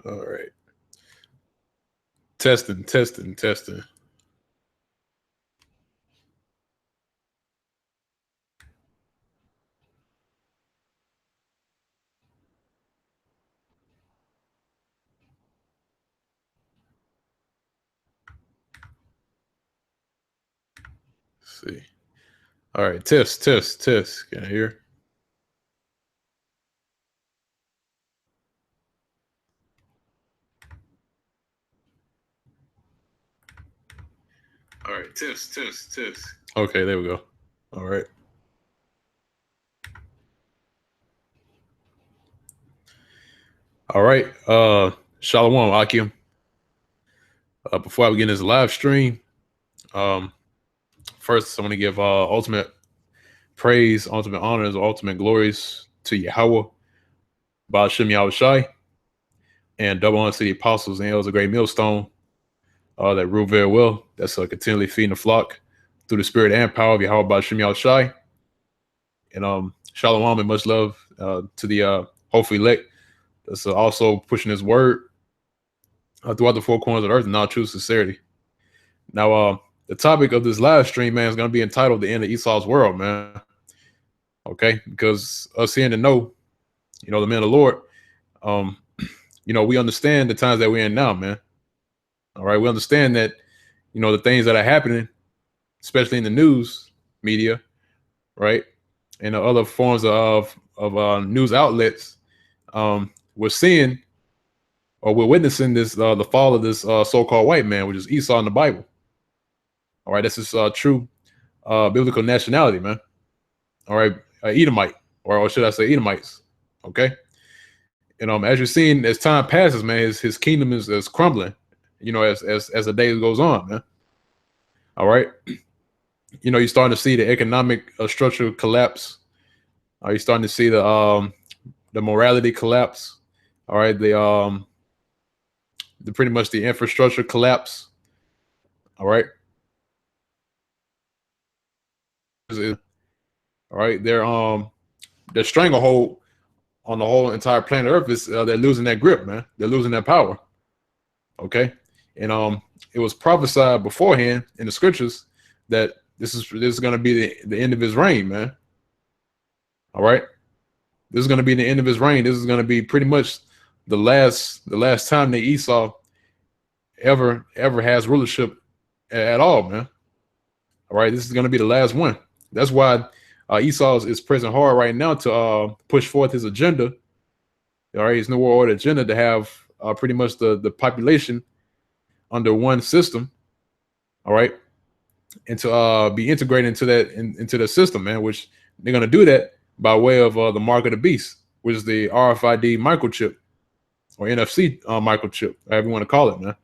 All right. Testing, testing, testing. Let's see. All right. Test, test, test. Can I hear? All right. Test, test, test. Okay. There we go. All right. All right. Shalom, Akim. Before I begin this live stream, um, first I want to give ultimate praise, ultimate honors, ultimate glories to Yahweh, Ba'ashem Yahushai, and double honor to the apostles and elders of Great Millstone that rule very well. That's continually feeding the flock through the spirit and power of Yahweh Ba'ashem Yahushai. And shalom and much love to the hopefully elect that's also pushing his word throughout the four corners of the earth in all true sincerity. Now, the topic of this live stream, man, is going to be entitled "The End of Esau's World," man. Okay, because us here to know, the men of the Lord, we understand the times that we're in now, man. All right, we understand that, the things that are happening, especially in the news media, right, and other forms of news outlets. We're seeing or we're witnessing this the fall of this so-called white man, which is Esau in the Bible. All right, this is true biblical nationality, man. All right, Edomite, or should I say Edomites? Okay, and as you're seeing, as time passes, man, his kingdom is crumbling. As the day goes on, man. All right, you're starting to see the economic structure collapse. You're starting to see the morality collapse. All right, the pretty much the infrastructure collapse. All right. All right, their stranglehold on the whole entire planet Earth is they're losing that grip, man. They're losing that power. Okay, and it was prophesied beforehand in the scriptures that this is going to be the end of his reign, man. All right, this is going to be the end of his reign. This is going to be pretty much the last time that Esau ever has rulership at all, man. All right, this is going to be the last one. That's why Esau is pressing hard right now to push forth his agenda. All right, his New World Order agenda to have pretty much the population under one system. All right, and to be integrated into that into the system, man. Which they're going to do that by way of the mark of the beast, which is the RFID microchip or NFC microchip, however you want to call it, man.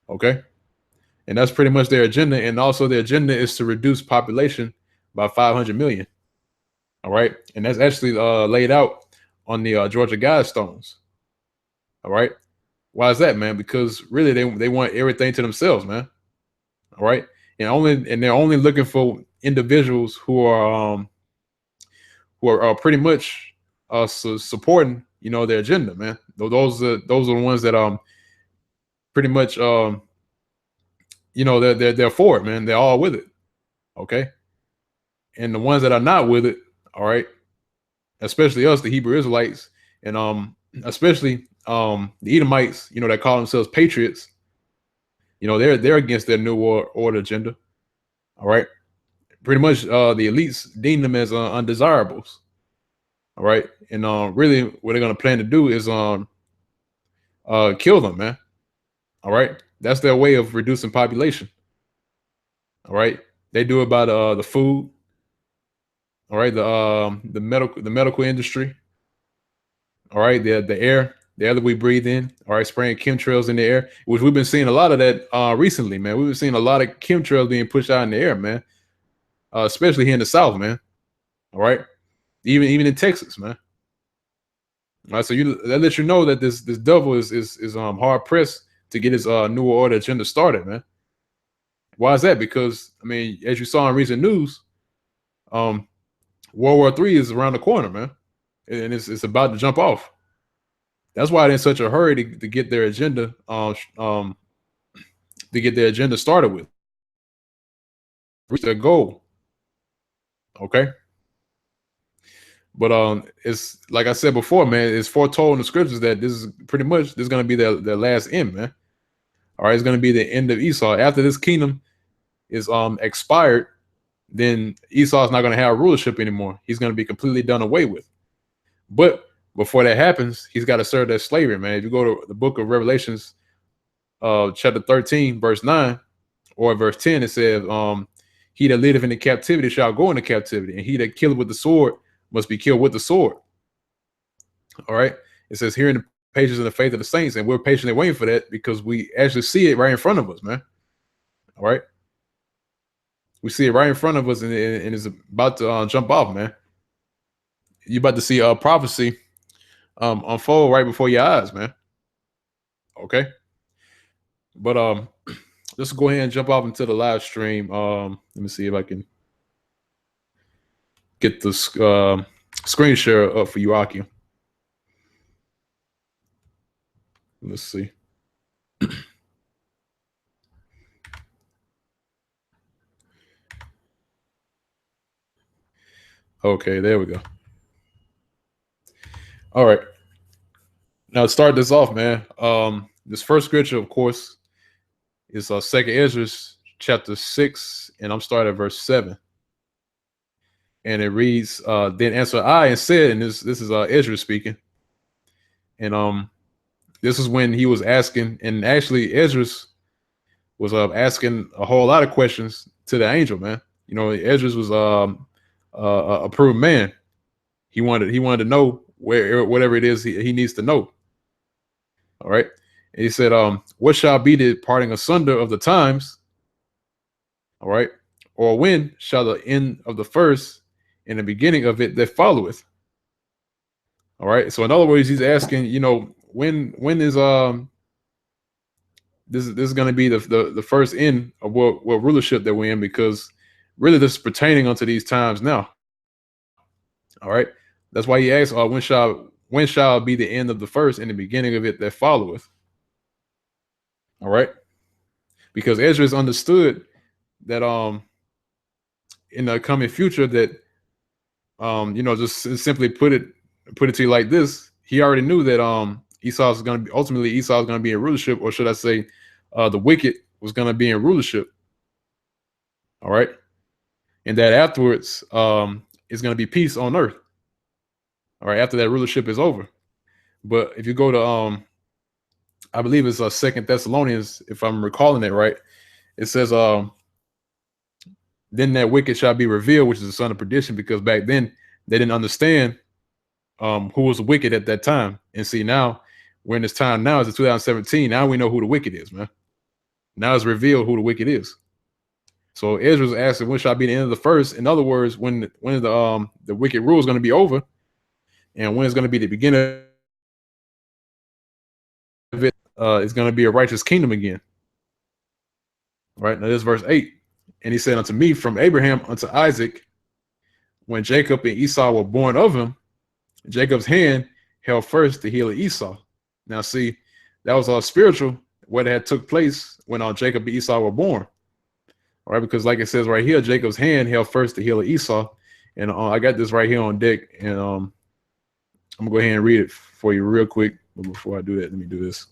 Okay, and that's pretty much their agenda, and also their agenda is to reduce population by 500 million. All right, and that's actually laid out on the Georgia Guidestones. All right, why is that, man? Because really, they want everything to themselves, man. All right, and they're only looking for individuals who are pretty much supporting their agenda, man. Those are the ones that pretty much they're for it, man. They're all with it. Okay, and the ones that are not with it, all right, especially us, the Hebrew Israelites, and especially the Edomites, that call themselves patriots. They're against their New World Order agenda. All right, pretty much the elites deem them as undesirables. All right, and really, what they're gonna plan to do is kill them, man. All right, that's their way of reducing population. All right, they do it by the food. All right, the medical industry. All right, the air that we breathe in. All right, spraying chemtrails in the air, which we've been seeing a lot of that recently, man. We've been seeing a lot of chemtrails being pushed out in the air, man. Especially here in the South, man. All right, even in Texas, man. All right, so that lets you know that this devil is hard pressed to get his New Order agenda started, man. Why is that? Because I mean, as you saw in recent news, World War III is around the corner, man, and it's about to jump off. That's why they're in such a hurry to get their agenda to get their agenda started with, reach their goal. Okay. But it's like I said before, man, it's foretold in the scriptures that this is gonna be their last end, man. All right, it's gonna be the end of Esau. After this kingdom is expired, then Esau is not gonna have rulership anymore. He's gonna be completely done away with. But before that happens, he's got to serve that slavery, man. If you go to the book of Revelations, chapter 13, verse 9, or verse 10, it says, he that liveth in the captivity shall go into captivity, and he that killeth with the sword must be killed with the sword. All right. It says here in the patience and the faith of the saints, and we're patiently waiting for that because we actually see it right in front of us, man. All right. We see it right in front of us, and it's about to jump off, man. You're about to see a prophecy unfold right before your eyes, man. Okay. But let's go ahead and jump off into the live stream. Let me see if I can get the screen share up for you, Aki. Let's see. Okay, there we go. All right. Now to start this off, man. This first scripture, of course, is Second Ezra chapter 6, and I'm starting at verse 7. And it reads, then answered I and said, and this is Ezra speaking. And this is when he was asking, and actually Ezra was asking a whole lot of questions to the angel, man. You know, Ezra was a approved man. He wanted to know whatever it is he needs to know. All right. And he said, what shall be the parting asunder of the times? All right. Or when shall the end of the first and the beginning of it that followeth? All right. So in other words, he's asking, you know, when is this is going to be the first end of what rulership that we're in, because really this is pertaining unto these times now. All right. That's why he asks, when shall be the end of the first and the beginning of it that followeth? All right. Because Ezra has understood that in the coming future that you know, just simply put it to you like this, he already knew that Esau is going to be in rulership, or should I say the wicked was going to be in rulership. All right. And that afterwards is going to be peace on earth. All right, after that rulership is over. But if you go to I believe it's Second Thessalonians, if I'm recalling it right, it says then that wicked shall be revealed, which is the son of perdition, because back then they didn't understand who was wicked at that time. And see, now we're in this time now, it's 2017. Now we know who the wicked is, man. Now it's revealed who the wicked is. So Ezra's asking, when shall be the end of the first? In other words, when the wicked rule is going to be over, and when it's going to be the beginning of it, it's going to be a righteous kingdom again. Right now, this is verse 8. And he said unto me, from Abraham unto Isaac, when Jacob and Esau were born of him, Jacob's hand held first the heel of Esau. Now, see, that was all spiritual, what had took place when Jacob and Esau were born. All right, because like it says right here, Jacob's hand held first the heel of Esau. And I got this right here on deck, and I'm gonna go ahead and read it for you real quick. But before I do that, let me do this.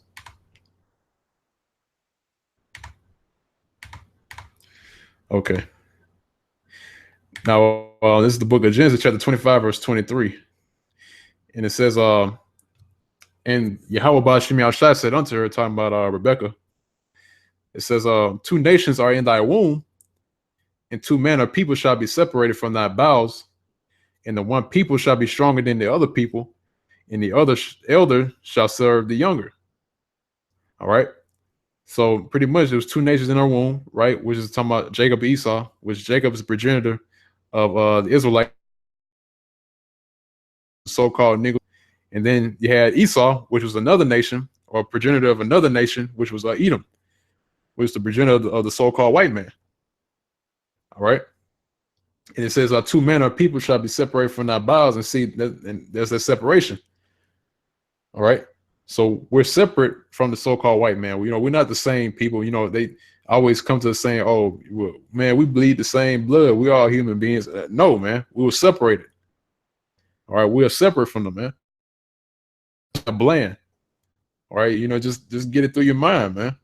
Okay. Now, this is the book of Genesis, chapter 25, verse 23. And it says, and Yahweh Ba'Shem Yahushua said unto her, talking about Rebecca, it says, two nations are in thy womb, and two manner of people shall be separated from thy bowels, and the one people shall be stronger than the other people, and the other elder shall serve the younger. All right. So pretty much there was two nations in her womb, right? Which is talking about Jacob and Esau, which Jacob is the progenitor of the Israelite, so-called Negro. And then you had Esau, which was another nation, or progenitor of another nation, which was Edom, which was the progenitor of the so-called white man. All right. And it says, two manner of people shall be separated from thy bowels, and see, and there's that separation. All right. So we're separate from the so-called white man. We're not the same people. They always come to the saying, "Oh, well, man, we bleed the same blood. We all human beings." No, man, we were separated. All right, we are separate from them, man. Bland. All right, just get it through your mind, man.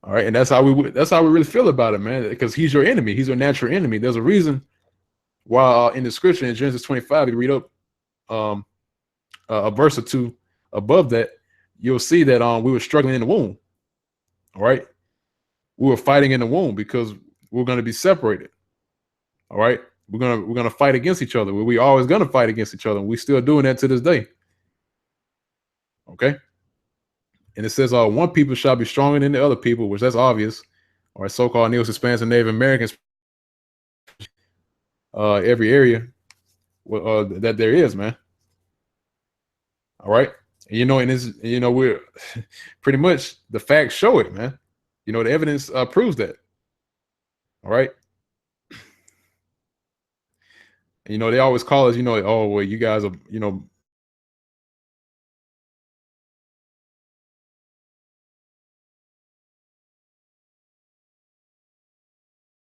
All right, and that's how we really feel about it, man. Because he's your enemy. He's your natural enemy. There's a reason why in the scripture in Genesis 25, you read up um, a verse or two above that, you'll see that we were struggling in the womb. All right, we were fighting in the womb because we're going to be separated. All right, we're gonna fight against each other. We always gonna fight against each other. And we still doing that to this day. Okay, and it says, one people shall be stronger than the other people, which that's obvious. All right, so-called Neo-Hispanics and Native Americans, every area that there is, man. All right, and this, we're pretty much the facts show it, man. The evidence proves that. All right. And, they always call us, oh, well, you guys are,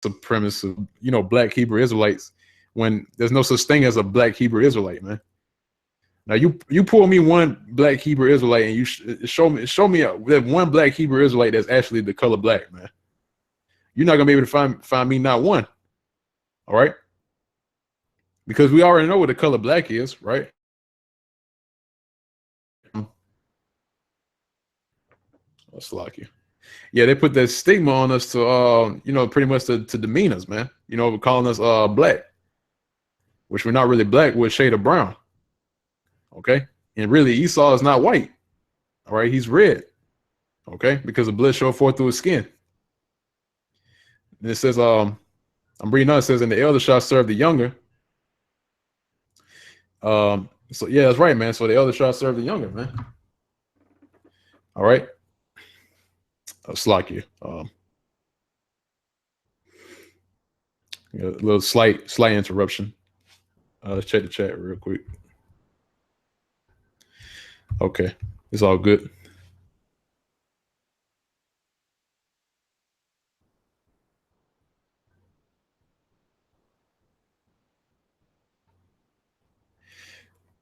supremacist, black Hebrew Israelites, when there's no such thing as a black Hebrew Israelite, man. Now you pull me one black Hebrew Israelite and you show me that one black Hebrew Israelite that's actually the color black, man. You're not gonna be able to find me not one. All right, because we already know what the color black is, right? That's lucky. Yeah, they put that stigma on us to pretty much to demean us, man. Calling us black, which we're not really black. We're a shade of brown. Okay, and really Esau is not white. All right, he's red. Okay, because the blood showed forth through his skin. And it says, I'm reading on. It says, "And the elder shall serve the younger." So yeah, that's right, man. So the elder shall serve the younger, man. All right. Slack you. A little slight interruption. Let's check the chat real quick. Okay, it's all good.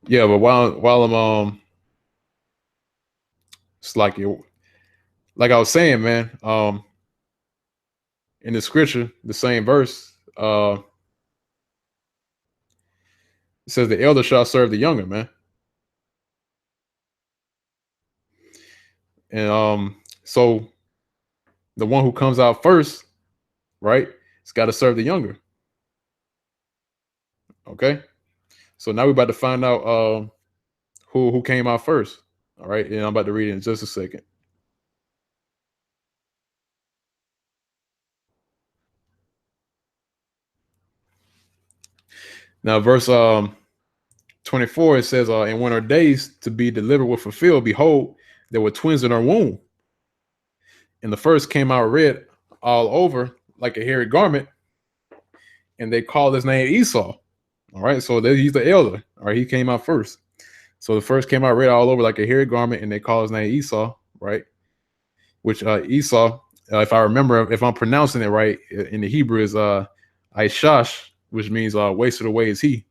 Yeah, but while I'm it's like I was saying, man. In the scripture, the same verse, it says the elder shall serve the younger, man. And so the one who comes out first, right, it's got to serve the younger. Okay, so now we're about to find out who came out first. All right, and I'm about to read it in just a second. Now, verse 24, it says, "And when her days to be delivered were fulfilled, behold, there were twins in her womb. And the first came out red all over like a hairy garment, and they called his name Esau." All right, so he's the elder. All right, he came out first. So the first came out red all over like a hairy garment, and they call his name Esau, right? Which Esau, if I remember, if I'm pronouncing it right in the Hebrew, is Aishash, which means wasted away is he.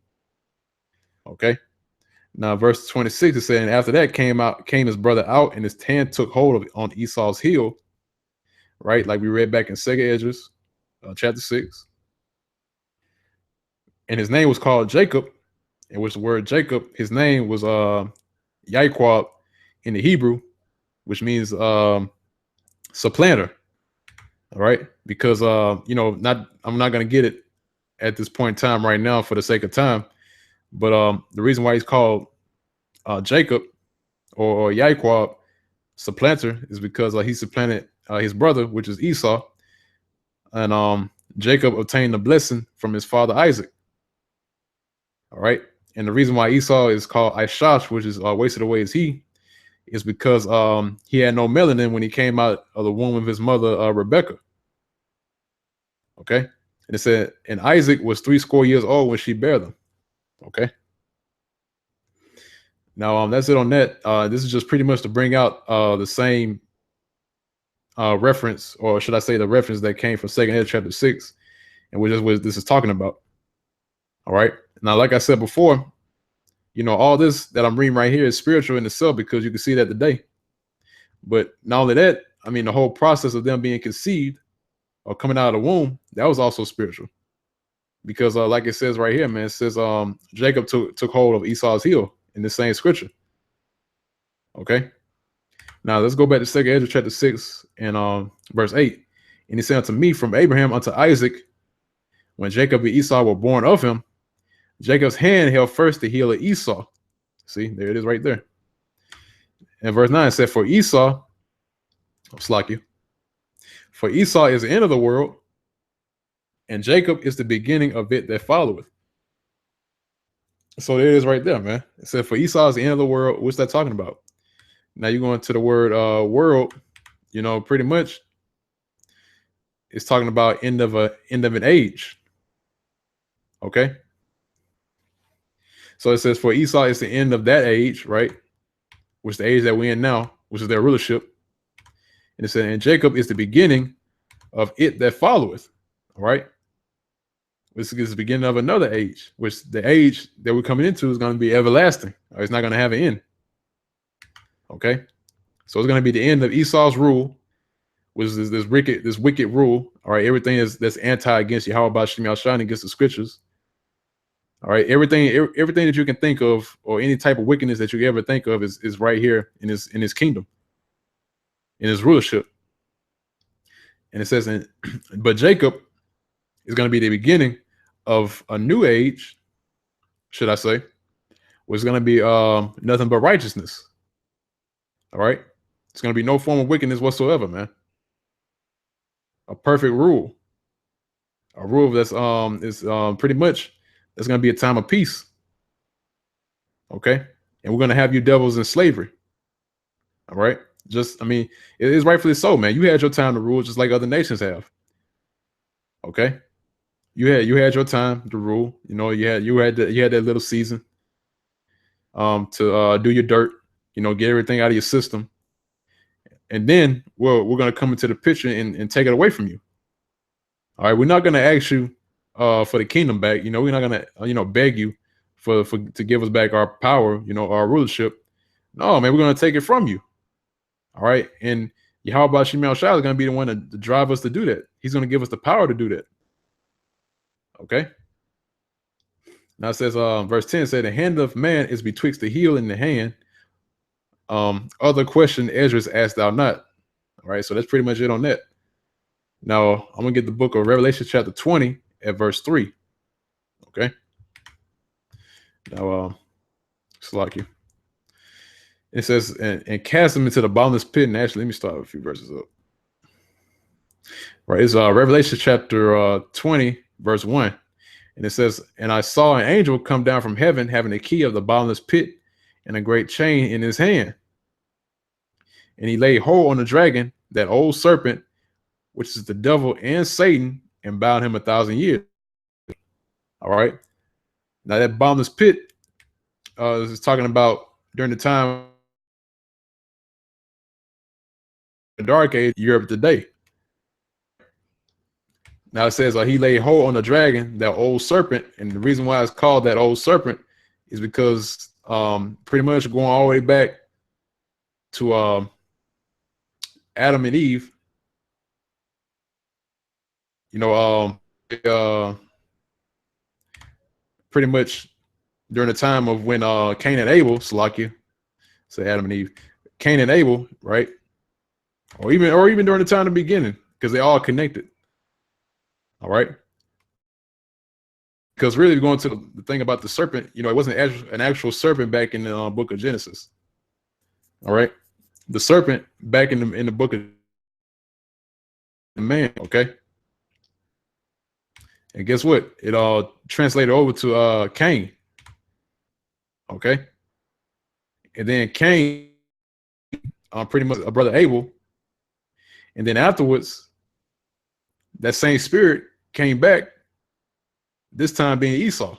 Okay. Now, verse 26 is saying, after that came his brother out, and his hand took hold of on Esau's heel, right? Like we read back in 2nd Esdras, chapter 6. And his name was called Jacob, in which the word Jacob, his name was Yaiquab in the Hebrew, which means supplanter. All right, because I'm not gonna get it at this point in time right now for the sake of time, but the reason why he's called Jacob or Yaiquab supplanter is because he supplanted his brother, which is Esau, and Jacob obtained the blessing from his father Isaac. All right, and the reason why Esau is called Aishash, which is wasted away is he, is because he had no melanin when he came out of the womb of his mother Rebecca. Okay, and it said, and Isaac was 80 years old when she bare them. Okay. Now, that's it on that. This is just pretty much to bring out the same reference, or should I say, the reference that came from Second Ezra chapter 6, and which is what this is talking about. All right. Now, like I said before, all this that I'm reading right here is spiritual in itself because you can see that today. But not only that, I mean, the whole process of them being conceived or coming out of the womb, that was also spiritual. Because like it says right here, man, it says Jacob took hold of Esau's heel in the same scripture. Okay. Now let's go back to 2 Ezra chapter 6 and verse 8. And he said unto me, from Abraham unto Isaac, when Jacob and Esau were born of him, Jacob's hand held first the heel of Esau. See, there it is right there. And verse 9 said, for Esau is the end of the world, and Jacob is the beginning of it that followeth. So there it is right there, man. It said, for Esau is the end of the world. What's that talking about? Now you're going to the word world, pretty much it's talking about end of an age. Okay. So it says, for Esau is the end of that age, right? Which is the age that we're in now, which is their rulership. And it said, and Jacob is the beginning of it that followeth. All right. This is the beginning of another age, which the age that we're coming into is going to be everlasting. It's not going to have an end. Okay. So it's going to be the end of Esau's rule, which is this wicked rule. All right. Everything that's anti against Yahweh B'Shem Yahshua against the scriptures. All right. Everything that you can think of, or any type of wickedness that you ever think of, is right here in his kingdom, in his rulership. And it says, but Jacob is going to be the beginning of a new age, should I say, which is going to be nothing but righteousness. All right. It's going to be no form of wickedness whatsoever, man. A perfect rule. A rule that's is pretty much there's going to be a time of peace. Okay. And we're going to have you devils in slavery. All right. It is rightfully so, man. You had your time to rule just like other nations have. Okay. You had your time to rule. You had that little season to do your dirt, get everything out of your system. And then we're going to come into the picture and take it away from you. All right. We're not going to ask you for the kingdom back. We're not going to, beg you to give us back our power, our rulership. No, man, we're going to take it from you. All right. And Yahweh B'Shem Yahshua is going to be the one to drive us to do that. He's going to give us the power to do that. Okay. Now it says, verse 10 said, the hand of man is betwixt the heel and the hand. Other question Ezra's asked thou not. All right. So that's pretty much it on that. Now I'm going to get the book of Revelation chapter 20 at verse 3. Okay. Now, it's like you. It says, and cast them into the bottomless pit. And actually, let me start with a few verses up. Right. It's Revelation chapter 20, verse 1. And it says, and I saw an angel come down from heaven, having a key of the bottomless pit and a great chain in his hand. And he laid hold on the dragon, that old serpent, which is the devil and Satan, and bound him 1,000 years. All right. Now that bottomless pit is talking about during the time the dark age, Europe today. Now it says he laid hold on the dragon, that old serpent, and the reason why it's called that old serpent is because pretty much going all the way back to Adam and Eve. Pretty much during the time of when Cain and Abel, Salakia, say Adam and Eve, Cain and Abel, right? Or even during the time of the beginning, because they all connected. All right. Because really, going to the thing about the serpent, it wasn't an actual serpent back in the book of Genesis. All right. The serpent back in the book of man. Okay. And guess what? It all translated over to Cain. Okay. And then Cain, pretty much a brother Abel. And then afterwards, that same spirit came back, this time being Esau.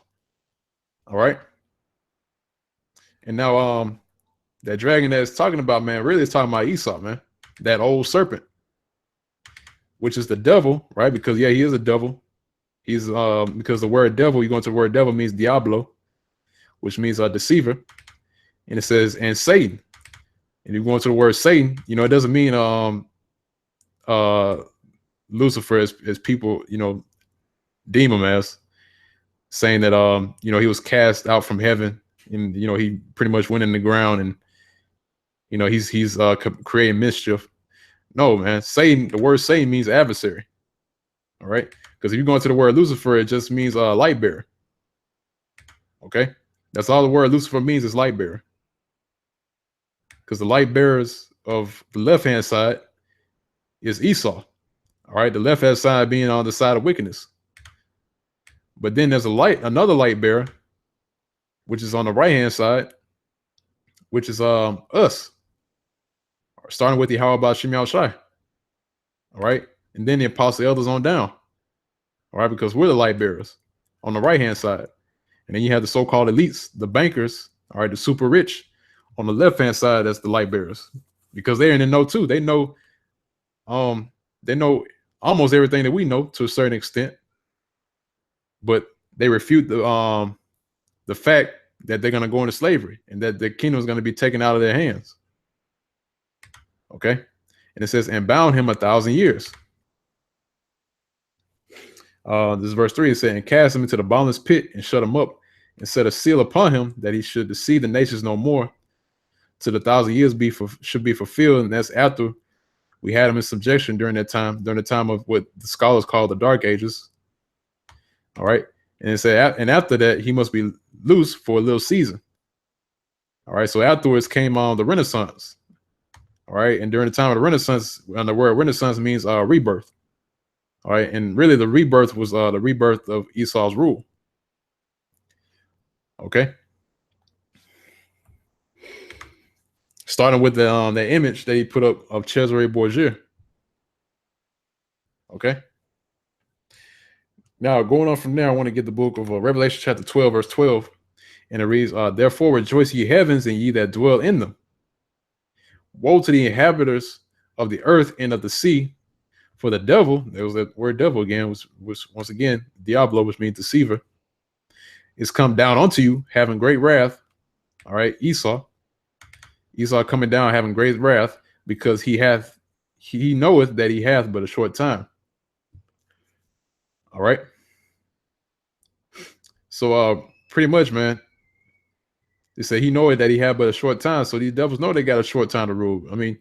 All right. And now that dragon that it's talking about, man, really is talking about Esau, man. That old serpent, which is the devil, right? Because yeah, he is a devil. He's because the word devil, you go into the word devil means diablo, which means a deceiver. And it says, and Satan. And you go into the word Satan, it doesn't mean uh Lucifer as people, deem him as, saying that he was cast out from heaven, and he pretty much went in the ground, and he's creating mischief. No, man, Satan, the word Satan means adversary. All right, because if you go into the word Lucifer, it just means light bearer. Okay, that's all the word Lucifer means, is light bearer. Because the light bearers of the left hand side is Esau. All right, the left hand side being on the side of wickedness. But then there's another light bearer, which is on the right hand side, which is us, starting with the how about Shem Shai. All right, and then the apostle elders on down. All right, because we're the light bearers on the right hand side, and then you have the so-called elites, the bankers. All right, the super rich on the left hand side. That's the light bearers, because they're in the know too. They know almost everything that we know to a certain extent, but they refute the fact that they're going to go into slavery and that the kingdom is going to be taken out of their hands. Okay, and it says, and bound him 1,000 years. This is verse 3. It said, and cast him into the bottomless pit and shut him up and set a seal upon him that he should deceive the nations no more till the 1,000 years should be fulfilled. And that's after we had him in subjection during the time of what the scholars call the Dark Ages. All right. And it said, and after that, he must be loose for a little season. All right. So afterwards came the Renaissance. All right. And during the time of the Renaissance, and the word Renaissance means rebirth. All right. And really the rebirth was the rebirth of Esau's rule. Okay. Starting with the image that he put up of Cesare Borgia. Okay. Now, going on from there, I want to get the book of Revelation chapter 12, verse 12. And it reads, therefore rejoice ye heavens and ye that dwell in them. Woe to the inhabitants of the earth and of the sea. For the devil, there was that word devil again, was once again, diablo, which means deceiver, is come down unto you, having great wrath. All right, Esau coming down, having great wrath, because he knoweth that he hath but a short time. All right. So pretty much, man, they say he knoweth that he had but a short time. So these devils know they got a short time to rule. I mean,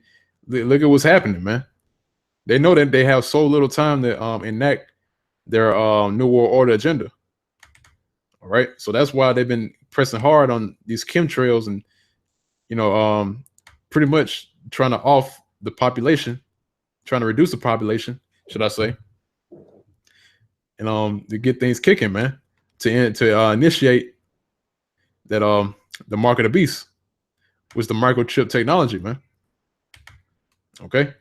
look at what's happening, man. They know that they have so little time to enact their New World Order agenda. All right. So that's why they've been pressing hard on these chemtrails and, pretty much trying to off the population, trying to reduce the population, should I say, and to get things kicking, man, to initiate that the mark of the beast was the microchip technology, man. Okay.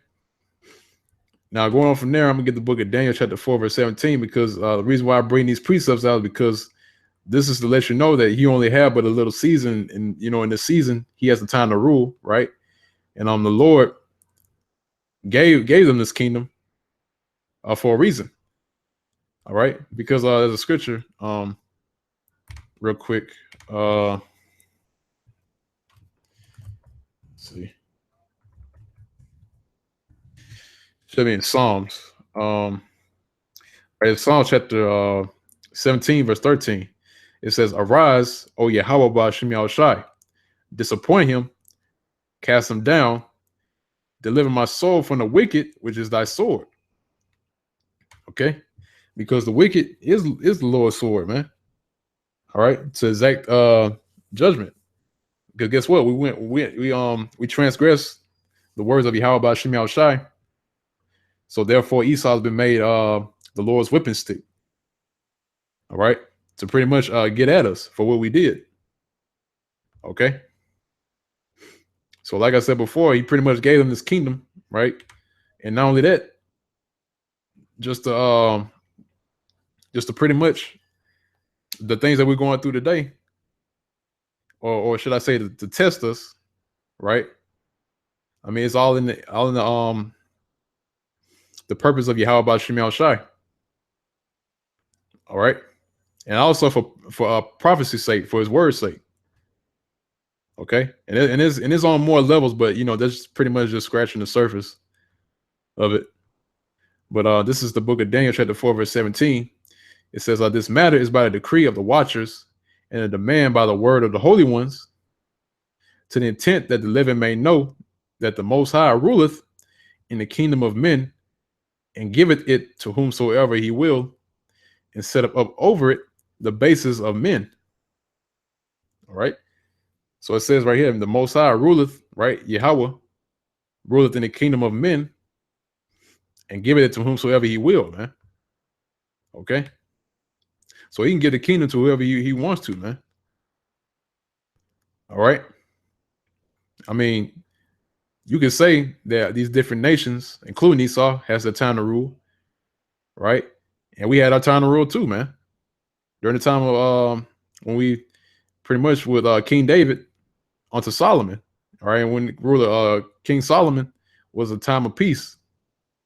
Now going on from there, I'm gonna get the book of Daniel chapter 4, verse 17, because the reason why I bring these precepts out is because this is to let you know that he only had but a little season, and in this season he has the time to rule, right? And the Lord gave them this kingdom for a reason. All right, because there's a scripture, real quick. Let's see, should be in Psalms. Right, Psalm chapter 17, verse 13. It says, "Arise, O Yahweh Ba'Shem Shai, disappoint him, cast him down, deliver my soul from the wicked, which is thy sword." Okay, because the wicked is the Lord's sword, man. All right, to exact judgment. Because guess what? We transgressed the words of Yahweh Ba'Shem Shai. So therefore, Esau has been made the Lord's whipping stick. All right, to pretty much get at us for what we did. Okay. So like I said before, he pretty much gave them this kingdom, right? And not only that, just to pretty much the things that we're going through today or should I say to test us, right? I mean, it's all in the purpose of Yahweh Shem Shai. All right. And also for prophecy's sake, for his word's sake. Okay. And it's on more levels, but that's pretty much just scratching the surface of it. But this is the book of Daniel, chapter 4, verse 17. It says, this matter is by the decree of the watchers and a demand by the word of the holy ones, to the intent that the living may know that the Most High ruleth in the kingdom of men, and giveth it to whomsoever he will, and set up over it the basis of men. All right. So it says right here, the Most High ruleth, right? Yahweh ruleth in the kingdom of men, and giveth it to whomsoever he will, man. Okay. So he can give the kingdom to whoever he wants to, man. All right. I mean, you can say that these different nations, including Esau, has their time to rule, right? And we had our time to rule too, man. During the time of when we pretty much with King David onto Solomon, all right, and when ruler King Solomon was a time of peace,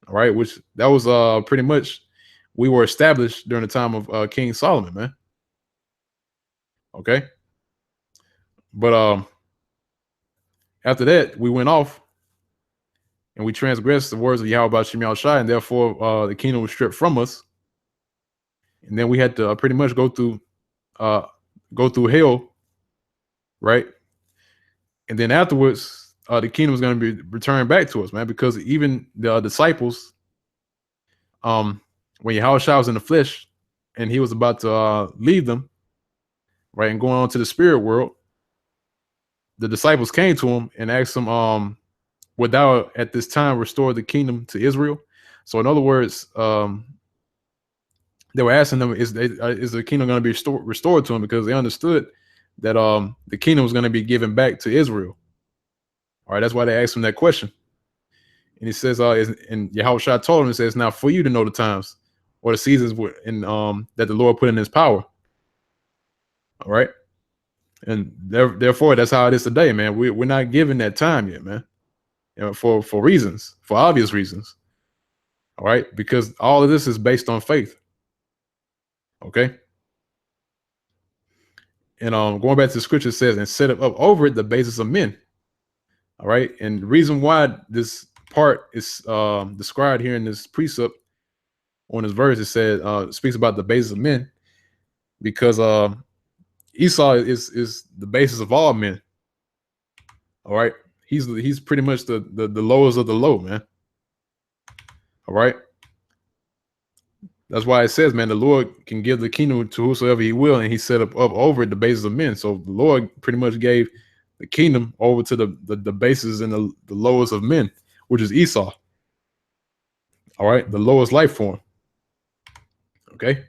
all right, which that was pretty much we were established during the time of King Solomon, man. Okay, but after that we went off and we transgressed the words of Yahweh Shem Shai, and therefore the kingdom was stripped from us, and then we had to pretty much go through hell, right? And then afterwards, the kingdom was going to be returned back to us, man, because even the disciples, when Yahweh Shai was in the flesh and he was about to leave them, right, and going on to the spirit world, the disciples came to him and asked him, would thou at this time restore the kingdom to Israel? So in other words, they were asking them, is the kingdom going to be restored to him? Because they understood that the kingdom was going to be given back to Israel. All right, that's why they asked him that question. And he says, and Yahweh Shai told him, it says, now for you to know the times or the seasons that the Lord put in his power. All right. And therefore, that's how it is today, man. We're not given that time yet, man. For reasons, for obvious reasons. All right. Because all of this is based on faith. Okay. And going back to the scripture, says, and set up over it the basis of men. All right. And the reason why this part is described here in this precept on this verse, it said speaks about the basis of men, because Esau is the basis of all men. All right. He's pretty much the lowest of the low, man. All right. That's why it says, man, the Lord can give the kingdom to whosoever he will, and he set up over it the basis of men. So the Lord pretty much gave the kingdom over to the basis and the lowest of men, which is Esau. All right, the lowest life form. Okay.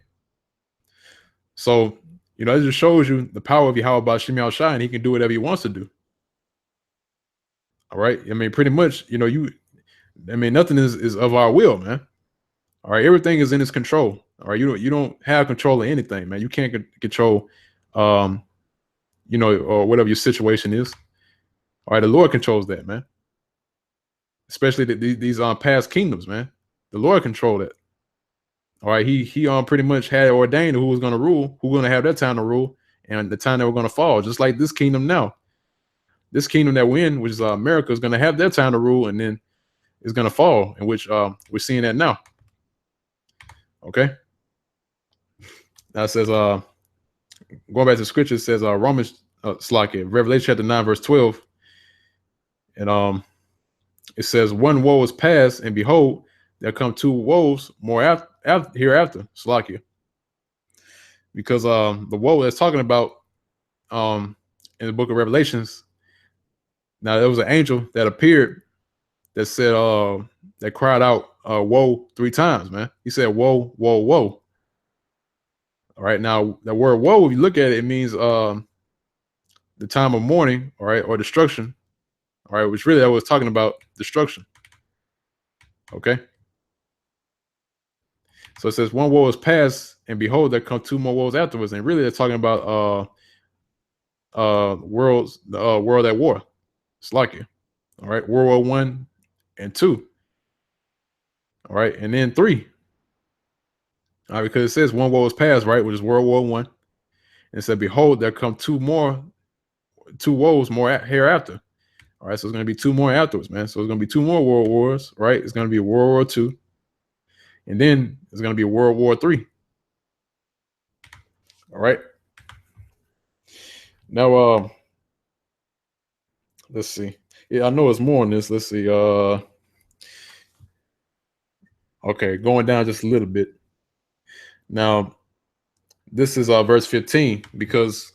So, it just shows you the power of Yahweh Shem Shai, and he can do whatever he wants to do. All right. I mean, pretty much, nothing is of our will, man. All right, everything is in his control. All right, you don't have control of anything, man. You can't control, or whatever your situation is. All right, the Lord controls that, man. Especially these past kingdoms, man. The Lord controlled it. All right, he pretty much had ordained who was going to rule, who going to have that time to rule, and the time that we're going to fall. Just like this kingdom now, this kingdom that we're in, which is America, is going to have their time to rule, and then it's going to fall, in which we're seeing that now. Okay. Now it says, going back to scripture, it says Romans, Revelation chapter 9, verse 12. And it says, one woe is past, and behold, there come two woes more hereafter, Slakia. Because the woe that's talking about in the book of Revelations, now there was an angel that appeared that said, that cried out, woe 3 times, man. He said, woe, woe, woe. All right, now the word woe, if you look at it, it means the time of mourning, all right, or destruction, all right, which really I was talking about destruction. Okay. So it says one woe is past, and behold, there come 2 more woes afterwards. And really they're talking about world at war. It's like it. All right, World War I and two. All right, and then three. All right, because it says one war was past, right, which is World War I. And it said, "Behold, there come two woes more hereafter." All right, so it's going to be two more afterwards, man. So it's going to be two more world wars, right? It's going to be World War II, and then it's going to be World War III. All right. Now, let's see. Yeah, I know it's more on this. Let's see. Okay, going down just a little bit. Now, this is verse 15 because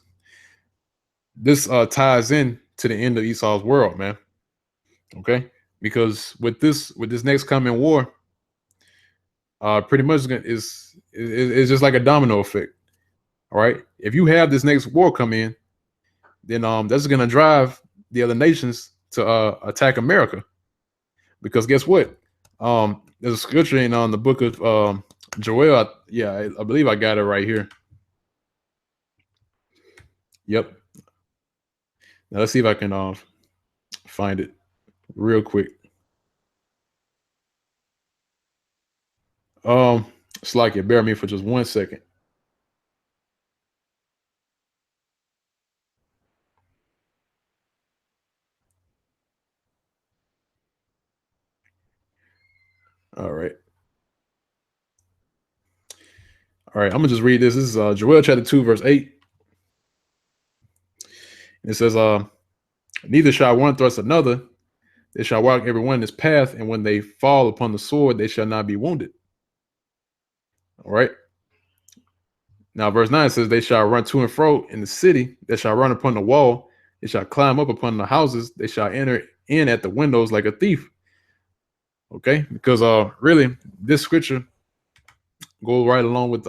this ties in to the end of Esau's world, man. Okay, because with this next coming war, pretty much is just like a domino effect. All right, if you have this next war come in, then that's going to drive the other nations to attack America. Because guess what? There's a scripture in on the book of Joel. I believe I got it right here. Yep. Now let's see if I can find it real quick. It's like it. Bear me for just 1 second. All right. All right. I'm gonna just read this. This is Joel chapter 2, verse 8. It says, "Neither shall one thrust another; they shall walk every one in his path, and when they fall upon the sword, they shall not be wounded." All right. Now, verse 9 says, "They shall run to and fro in the city; they shall run upon the wall; they shall climb up upon the houses; they shall enter in at the windows like a thief." Okay, because really, this scripture goes right along with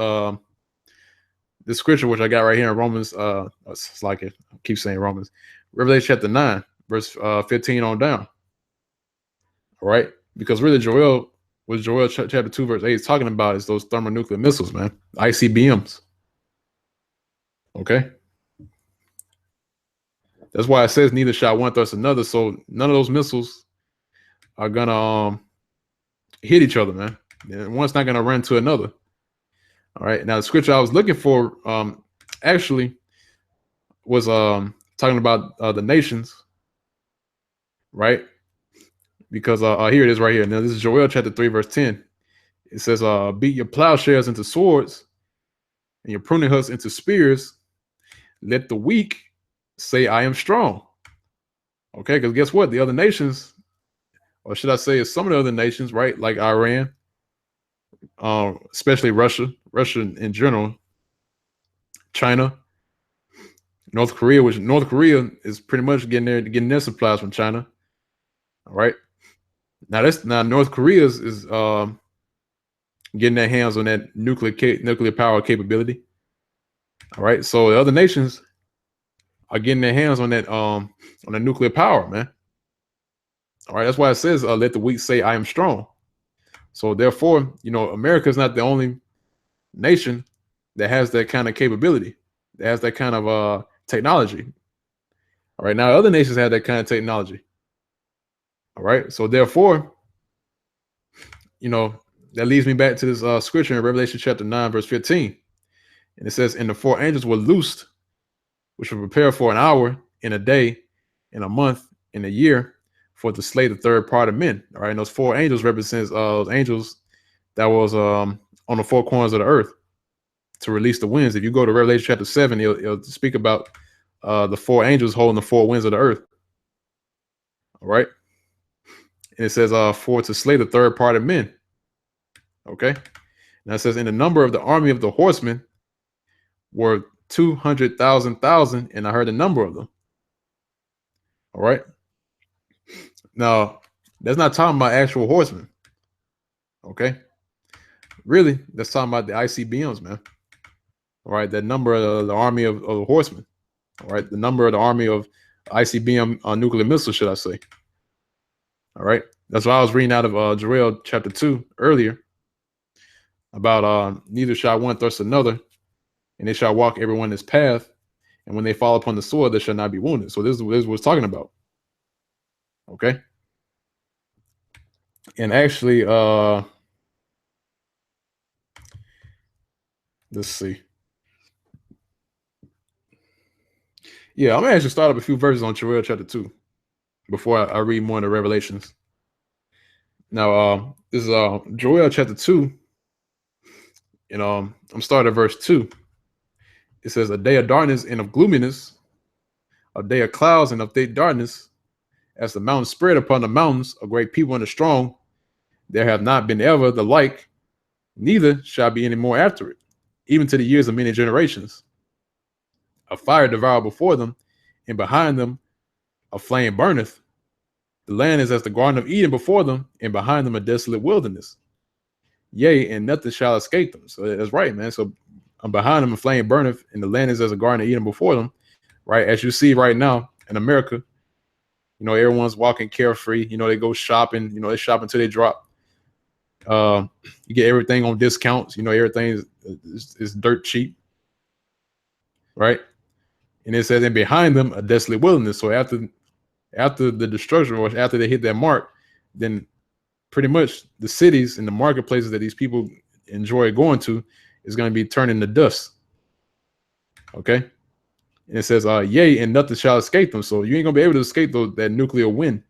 this scripture which I got right here in Romans. It's like it. I keep saying Romans, Revelation chapter 9, verse 15 on down. All right, because really, Joel chapter 2, verse 8 is talking about is those thermonuclear missiles, man, ICBMs. Okay, that's why it says neither shall one thrust another. So none of those missiles are gonna hit each other, man. And one's not gonna run to another. All right. Now the scripture I was looking for actually was talking about the nations, right? Because here it is right here. Now this is Joel chapter 3, verse 10. It says, "Beat your plowshares into swords and your pruning hooks into spears. Let the weak say, I am strong." Okay, because guess what? The other nations, or should I say, some of the other nations, right, like Iran, especially Russia in general, China, North Korea, which North Korea is pretty much getting their supplies from China. All right. Now North Korea is getting their hands on that nuclear power capability. All right. So the other nations are getting their hands on that on the nuclear power, man. All right. That's why it says, "Let the weak say, I am strong." So therefore, America is not the only nation that has that kind of capability, that has that kind of technology. All right. Now other nations have that kind of technology. All right. So therefore, that leads me back to this scripture in Revelation chapter 9, verse 15. And it says, "And the four angels were loosed, which were prepared for an hour, in a day, in a month, in a year, for to slay the third part of men." All right. And those four angels represents those angels that was on the four corners of the earth to release the winds. If you go to Revelation chapter 7, it'll speak about the four angels holding the four winds of the earth. All right. And it says, "For to slay the third part of men." Okay. Now it says, "In the number of the army of the horsemen were 200,000, and I heard the number of them." All right. Now, that's not talking about actual horsemen. Okay. Really, that's talking about the ICBMs, man. All right. That number of the army of horsemen. All right. The number of the army of ICBM nuclear missiles, should I say. All right. That's what I was reading out of Joel chapter 2 earlier about neither shall one thrust another, and they shall walk everyone his path, And when they fall upon the sword, they shall not be wounded. So this is what it's talking about. Okay. And actually, let's see. Yeah, I'm gonna actually start up a few verses on Joel chapter 2 before I read more of the Revelations. Now, this is Joel chapter 2, and I'm starting at verse 2. It says, "A day of darkness and of gloominess, a day of clouds and of thick darkness, as the mountains spread upon the mountains, a great people and a strong. There have not been ever the like, neither shall be any more after it, even to the years of many generations. A fire devoured before them, and behind them a flame burneth. The land is as the Garden of Eden before them, and behind them a desolate wilderness. Yea, and nothing shall escape them." So that's right, man. So behind them a flame burneth, and the land is as a Garden of Eden before them, right? As you see right now in America, everyone's walking carefree. They go shopping. They shop until they drop. You get everything on discounts. Everything is dirt cheap, right? And it says, and behind them a desolate wilderness. So after the destruction, or after they hit that mark, then pretty much the cities and the marketplaces that these people enjoy going to is going to be turning to dust. Okay. And it says, yea, and nothing shall escape them. So you ain't gonna be able to escape that nuclear wind.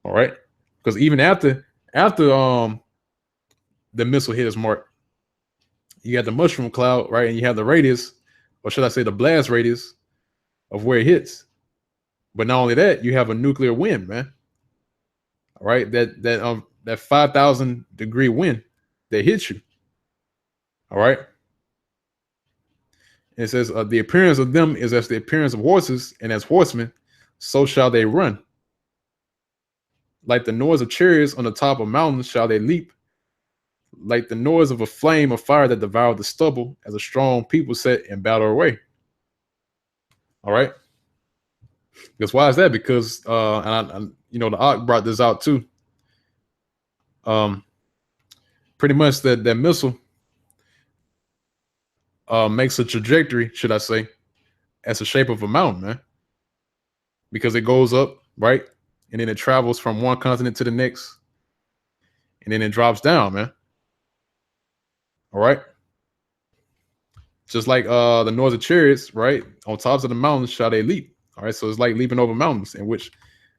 All right. Because even after the missile hit its mark, you got the mushroom cloud, right? And you have the radius, or should I say the blast radius of where it hits. But not only that, you have a nuclear wind, man. All right. That 5,000 degree wind that hits you. All right. It says, the appearance of them is as the appearance of horses, and as horsemen, so shall they run. Like the noise of chariots on the top of mountains shall they leap. Like the noise of a flame of fire that devoured the stubble, as a strong people set in battle array. All right. Because why is that? Because the Ark brought this out too. Pretty much that missile makes a trajectory, should I say, as the shape of a mountain, man. Because it goes up, right? And then it travels from one continent to the next. And then it drops down, man. All right. Just like the noise of chariots, right? On tops of the mountains shall they leap. All right. So it's like leaping over mountains, in which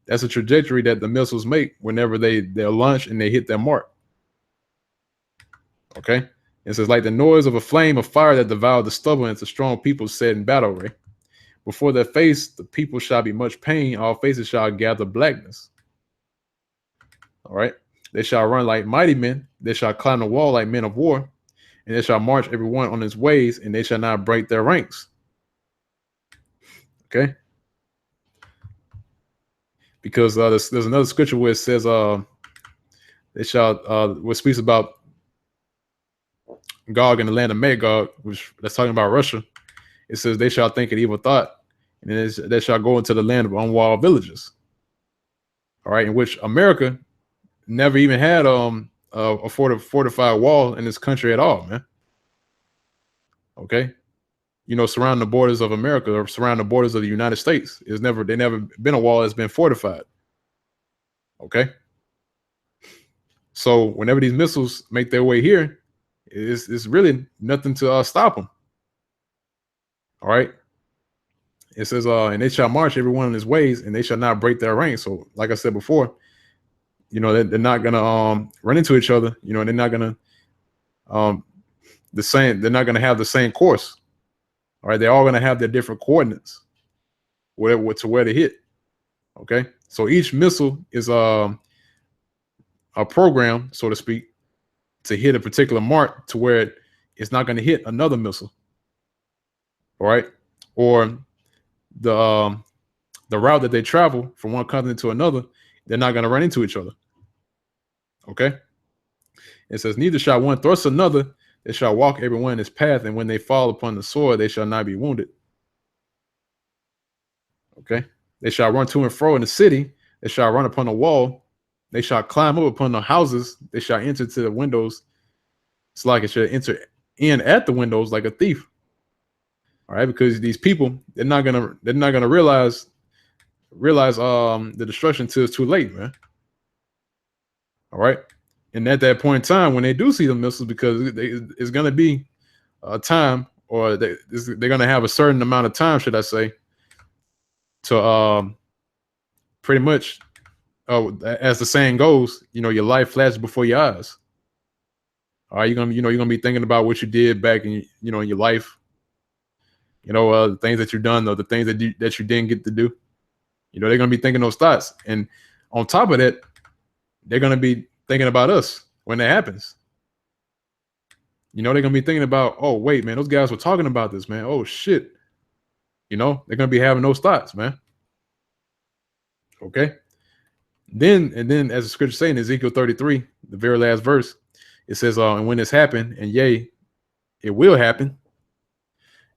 that's a trajectory that the missiles make whenever they'll launch and they hit their mark. Okay. It says, like the noise of a flame of fire that devoured the stubble, and it's a strong people set in battle array. Before their face, the people shall be much pain. All faces shall gather blackness. All right. They shall run like mighty men. They shall climb the wall like men of war. And they shall march every one on his ways, and they shall not break their ranks. Okay. Because there's another scripture where it says, they shall, what speaks about Gog and the land of Magog, which that's talking about Russia. It says they shall think an evil thought, and then they shall go into the land of unwalled villages. All right. In which America never even had a fortified wall in this country at all, man. Okay. Surrounding the borders of America, or surrounding the borders of the United States, they never been a wall that's been fortified. Okay. So whenever these missiles make their way here, it's really nothing to stop them. All right. It says, and they shall march every one in his ways, and they shall not break their ranks. So, like I said before, they're not gonna run into each other. They're not gonna they're not gonna have the same course. All right, they're all gonna have their different coordinates, where to hit. Okay, so each missile is a program, so to speak, to hit a particular mark to where it's not going to hit another missile. All right, or the route that they travel from one continent to another, they're not going to run into each other. Okay. It says, neither shall one thrust another, they shall walk every one in his path, and when they fall upon the sword, they shall not be wounded. Okay. They shall run to and fro in the city, they shall run upon the wall, they shall climb up upon the houses, they shall enter to the windows. It's like it should enter in at the windows like a thief. All right, because these people they're not gonna realize the destruction till it's too late, man. All right, and at that point in time, when they do see the missiles, because it's gonna be a time, or they're gonna have a certain amount of time, should I say, to pretty much, as the saying goes, your life flashes before your eyes. All right, you're gonna be thinking about what you did back in in your life, the things that you've done, or the things that you didn't get to do. They're gonna be thinking those thoughts, and on top of that, they're gonna be thinking about us when that happens. They're gonna be thinking about, oh wait, man, those guys were talking about this, man. Oh shit, they're gonna be having those thoughts, man. Okay. Then, as the scripture saying in Ezekiel 33, the very last verse, it says, and when this happened, and yea, it will happen.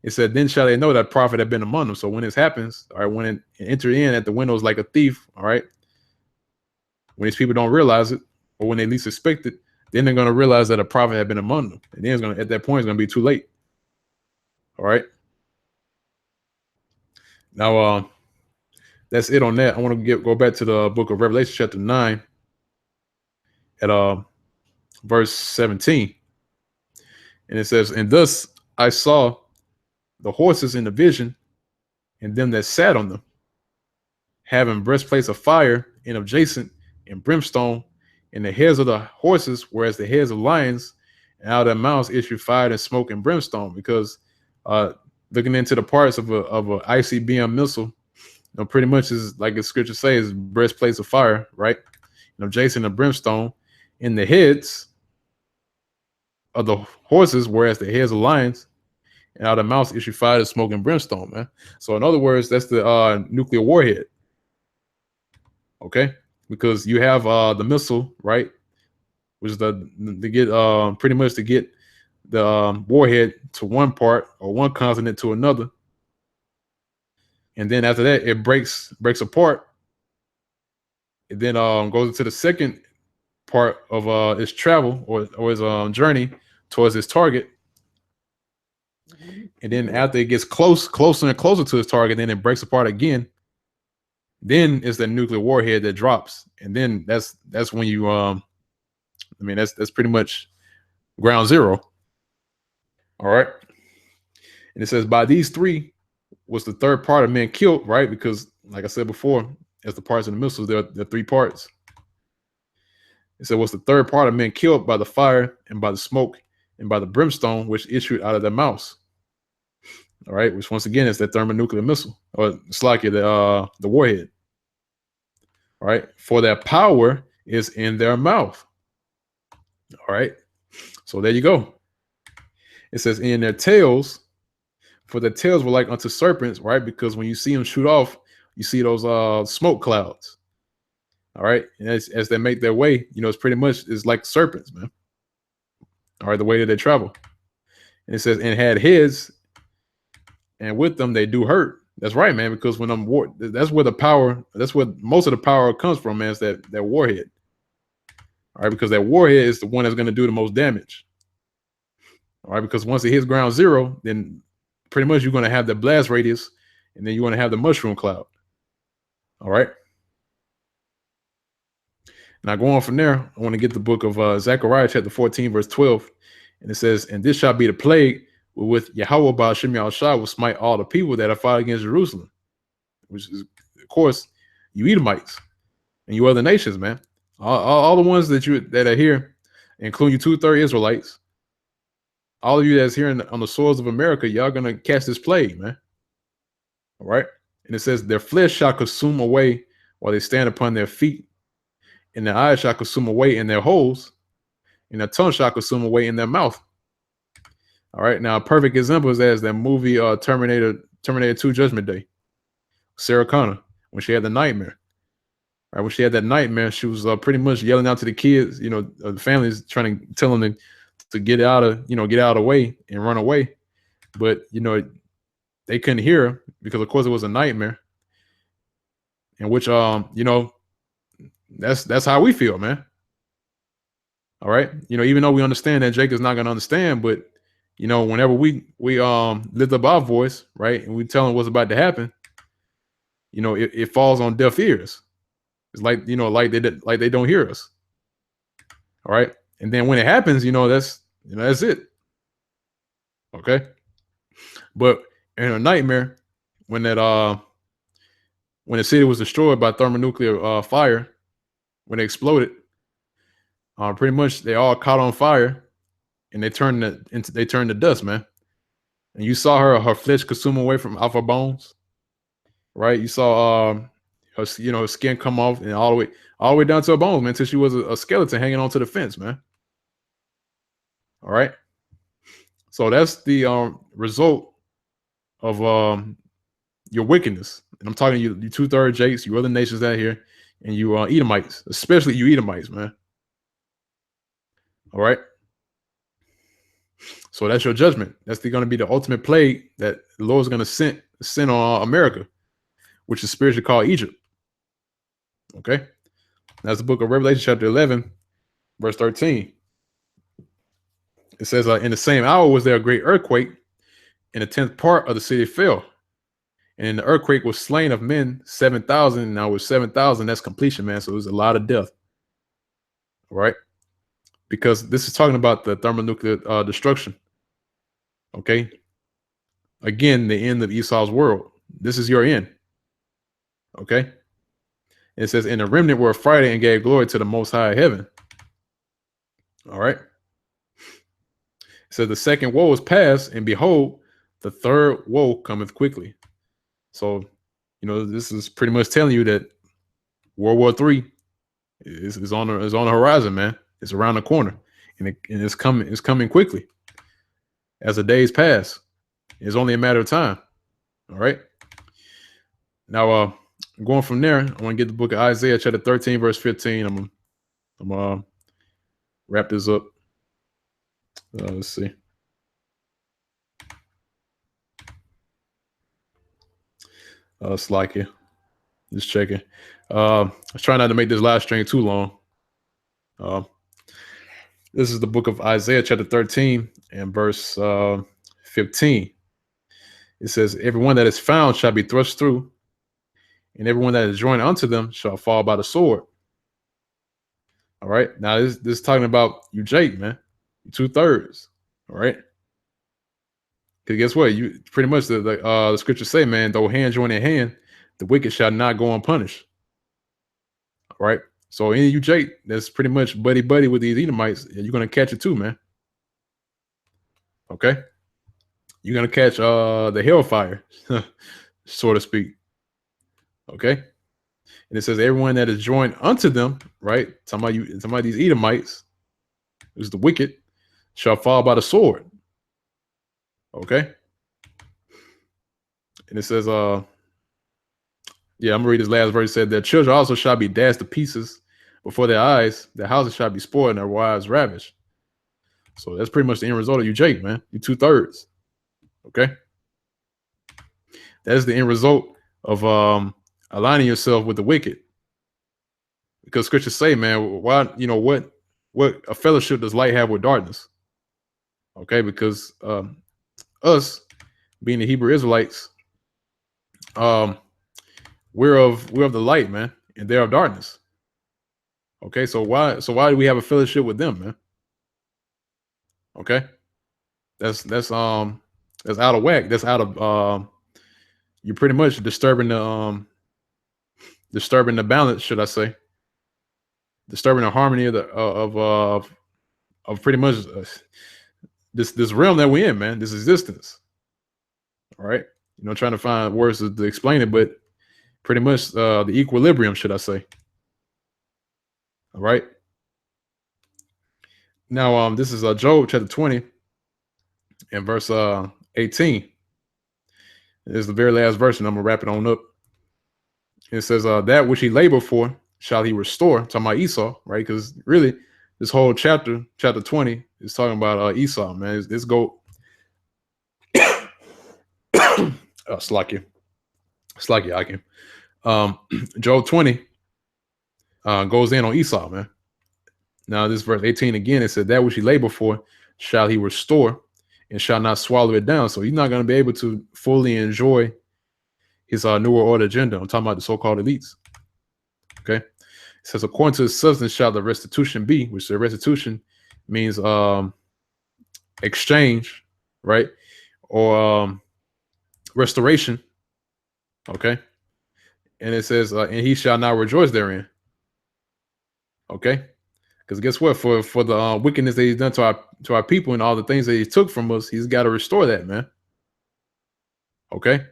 It said, then shall they know that prophet had been among them. So when this happens, all right, when it enter in at the windows like a thief, all right, when these people don't realize it, or when they least expect it, then they're going to realize that a prophet had been among them. And then at that point, it's going to be too late. All right. Now, that's it on that. I want to go back to the book of Revelation, chapter 9, at verse 17. And it says, and thus I saw the horses in the vision, and them that sat on them, having breastplates of fire and adjacent and brimstone, and the heads of the horses were as the heads of lions, and out of their mouths issued fire and smoke and brimstone. Because looking into the parts of a ICBM missile, pretty much is like the scripture says, breastplates of fire, right? Adjacent and brimstone, in the heads of the horses, whereas the heads of lions, and out of the mouths issue fire and smoke and brimstone, man. So in other words, that's the nuclear warhead. Okay, because you have the missile, right, which is to get pretty much to get the warhead to one part or one continent to another, and then after that it breaks apart. It then goes into the second part of its travel, or its journey towards its target, and then after it gets closer and closer to its target, then it breaks apart again. Then it's the nuclear warhead that drops, and then that's when you that's pretty much ground zero. All right. And it says, by these three was the third part of men killed, right? Because, like I said before, as the parts of the missiles, there are three parts. It said, was the third part of men killed by the fire and by the smoke and by the brimstone which issued out of their mouths. All right, which once again is that thermonuclear missile, or it's like the warhead. All right, for their power is in their mouth. All right, so there you go. It says, in their tails, for the tails were like unto serpents, right? Because when you see them shoot off, you see those smoke clouds. All right, and as they make their way, it's pretty much it's like serpents, man. All right, the way that they travel. And it says, and had heads, and with them they do hurt. That's right, man. Because when that's where the power, that's where most of the power comes from, man. Is that warhead. All right, because that warhead is the one that's going to do the most damage. All right, because once it hits ground zero, then pretty much you're going to have the blast radius, and then you're going to have the mushroom cloud. All right. Now, going from there, I want to get the book of Zechariah, chapter 14, verse 12. And it says, and this shall be the plague with Yahweh Ba'ashem Yahushua will smite all the people that are fought against Jerusalem, which is, of course, you Edomites and you other nations, man. All the ones that are here, including you 2/3 Israelites, all of you that's here on the soils of America, y'all gonna catch this plague, man. All right. And it says, their flesh shall consume away while they stand upon their feet, and their eyes shall consume away in their holes, and their tongue shall consume away in their mouth. All right. Now, a perfect example is that movie Terminator 2 Judgment Day. Sarah Connor, when she had the nightmare. Right, when she had that nightmare, she was pretty much yelling out to the kids, the families, trying to tell them to get out of the way and run away. But, they couldn't hear her because, of course, it was a nightmare. In which, that's how we feel, man. All right. Even though we understand that Jake is not going to understand, but, whenever we lift up our voice, right, and we tell them what's about to happen, it falls on deaf ears. It's like like they don't hear us. All right, and then when it happens, that's it. Okay, but in a nightmare, when that when the city was destroyed by thermonuclear fire, when it exploded, pretty much they all caught on fire and they turned to dust, man. And you saw her flesh consume away from off her bones, right? You saw her skin come off and all the way down to her bones, man, until she was a skeleton hanging onto the fence, man. All right. So that's the result of your wickedness. And I'm talking to you 2/3 Jakes, you other nations out here, and you Edomites, especially you Edomites, man. All right. So that's your judgment. That's going to be the ultimate plague that the Lord's going to send on America, which is spiritually called Egypt. Okay. That's the book of Revelation, chapter 11, verse 13. It says, in the same hour was there a great earthquake, and the 10th part of the city fell. And in the earthquake was slain of men 7,000. Now with 7,000, that's completion, man. So it was a lot of death. All right. Because this is talking about the thermonuclear destruction. Okay. Again, the end of Esau's world. This is your end. Okay. It says, and the remnant were affrighted and gave glory to the Most High heaven. All right. It says the second woe is past, and behold, the third woe cometh quickly. So, this is pretty much telling you that World War III is on the horizon, man. It's around the corner, and it's coming. It's coming quickly. As the days pass, it's only a matter of time. All right. Now, going from there, I want to get the book of Isaiah, chapter 13, verse 15. I'm gonna wrap this up. Let's see. Slack just checking. I was trying not to make this live stream too long. This is the book of Isaiah, chapter 13, and verse 15. It says, everyone that is found shall be thrust through, and everyone that is joined unto them shall fall by the sword. All right. Now this is talking about you, Jake, man. 2/3. All right. Because guess what? You pretty much the scriptures say, man, though hand join in hand, the wicked shall not go unpunished. All right. So any of you, Jake, that's pretty much buddy with these Edomites, you're gonna catch it too, man. Okay. You're gonna catch the hellfire, so to speak. Okay. And it says everyone that is joined unto them, right? Talking about these Edomites, is the wicked, shall fall by the sword. Okay. And it says, I'm gonna read this last verse. It said, their children also shall be dashed to pieces before their eyes, their houses shall be spoiled and their wives ravished. So that's pretty much the end result of you, Jake, man. You 2/3. Okay. That is the end result of aligning yourself with the wicked. Because scriptures say, man, why, what a fellowship does light have with darkness? Okay, because us being the Hebrew Israelites, we're of the light, man, and they're of darkness. Okay, so why do we have a fellowship with them, man? Okay, that's out of whack. That's out of you're pretty much disturbing the balance, should I say? Disturbing the harmony of the of pretty much this realm that we're in, man. This existence. All right, trying to find words to explain it, but pretty much the equilibrium, should I say? All right. Now, this is Job chapter 20 and verse 18. This is the very last verse, and I'm gonna wrap it on up. It says, that which he labored for shall he restore. Talking about Esau, right? Because really, this whole chapter 20, is talking about Esau, man. This go Slacky, I can. Job 20 goes in on Esau, man. Now, this verse 18 again, it said, that which he labored for shall he restore, and shall not swallow it down. So he's not going to be able to fully enjoy his New World Order agenda. I'm talking about the so-called elites. Okay. It says, according to the substance shall the restitution be, which the restitution means exchange, right? Or restoration. Okay. And it says, and he shall not rejoice therein. Okay. Because guess what? For the wickedness that he's done to our people and all the things that he took from us, he's got to restore that, man. Okay.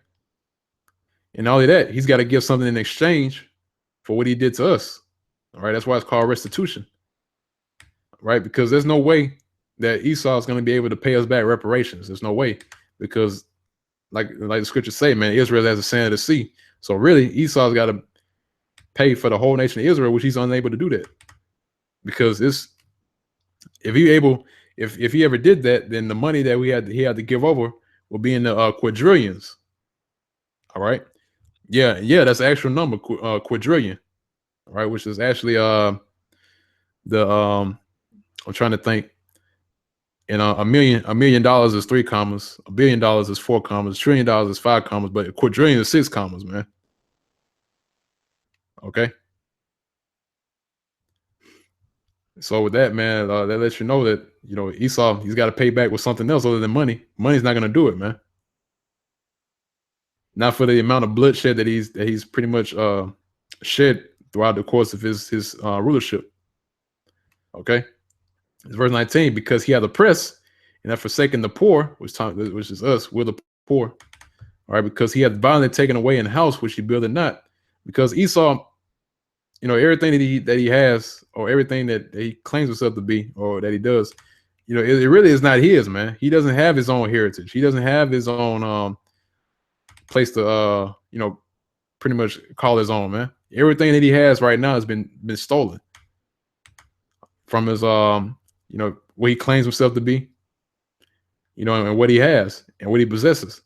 And not only that, he's got to give something in exchange for what he did to us. All right. That's why it's called restitution. Right. Because there's no way that Esau is going to be able to pay us back reparations. There's no way. Because like the scriptures say, man, Israel has the sand of the sea. So really, Esau's got to pay for the whole nation of Israel, which he's unable to do that. Because if he ever did that, then the money that he had to give over will be in the quadrillions. All right. Yeah, that's the actual number, quadrillion. All right, which is actually I'm trying to think. And $1 million is 3 commas, $1 billion is 4 commas, $1 trillion is 5 commas, but a quadrillion is 6 commas, man. Okay. So with that, man, that lets you know that, Esau, he's got to pay back with something else other than money. Money's not going to do it, man. Not for the amount of bloodshed that he's pretty much shed throughout the course of his rulership. Okay. It's verse 19, because he had oppressed and have forsaken the poor, which is us, we're the poor. All right, because he had violently taken away in house which he builded not. Because Esau, everything that he has, or everything that he claims himself to be, or that he does, it really is not his, man. He doesn't have his own heritage. He doesn't have his own place to pretty much call his own, man. Everything that he has right now has been stolen from his what he claims himself to be, and what he has and what he possesses.